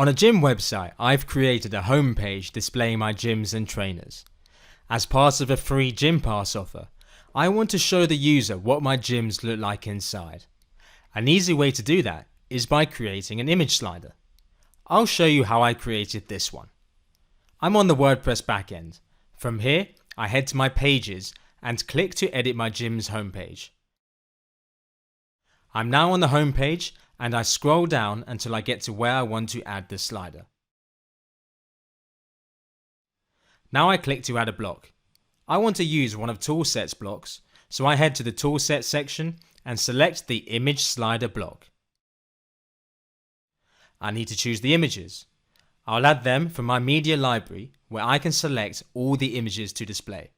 On a gym website, I've created a home page displaying my gyms and trainers. As part of a free gym pass offer, I want to show the user what my gyms look like inside. An easy way to do that is by creating an image slider. I'll show you how I created this one. I'm on the WordPress backend. From here, I head to my pages and click to edit my gym's homepage. I'm now on the homepage and I scroll down until I get to where I want to add the slider. Now I click to add a block. I want to use one of Toolset's blocks, so I head to the Toolset section and select the image slider block. I need to choose the images. I'll add them from my media library where I can select all the images to display.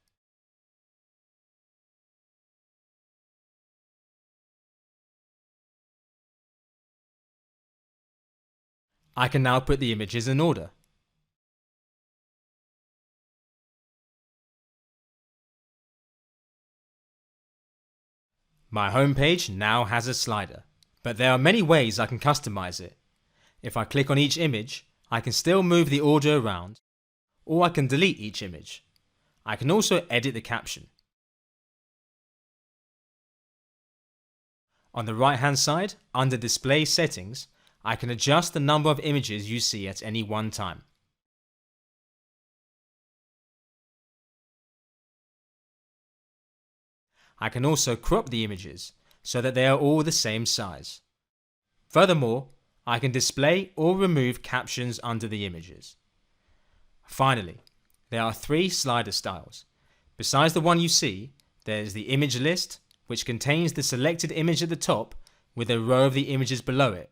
I can now put the images in order. My homepage now has a slider, but there are many ways I can customize it. If I click on each image, I can still move the order around, or I can delete each image. I can also edit the caption. On the right hand side, under Display Settings, I can adjust the number of images you see at any one time. I can also crop the images so that they are all the same size. Furthermore, I can display or remove captions under the images. Finally, there are 3 slider styles. Besides the one you see, there is the image list, which contains the selected image at the top with a row of the images below it.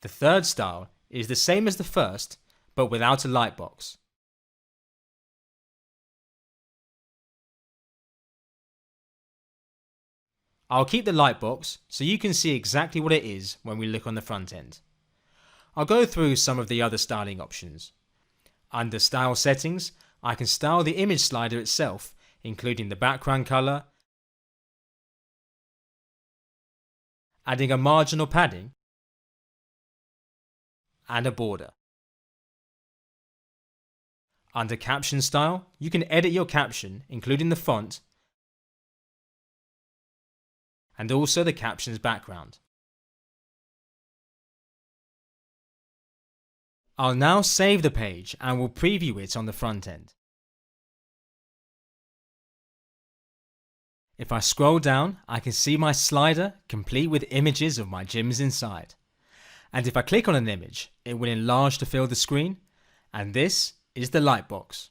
The third style is the same as the first, but without a lightbox. I'll keep the lightbox so you can see exactly what it is when we look on the front end. I'll go through some of the other styling options. Under Style Settings, I can style the image slider itself, including the background color, adding a margin or padding, and a border. Under Caption Style, you can edit your caption, including the font, and also the caption's background. I'll now save the page and will preview it on the front end. If I scroll down, I can see my slider complete with images of my gyms inside. And if I click on an image, it will enlarge to fill the screen, and this is the lightbox.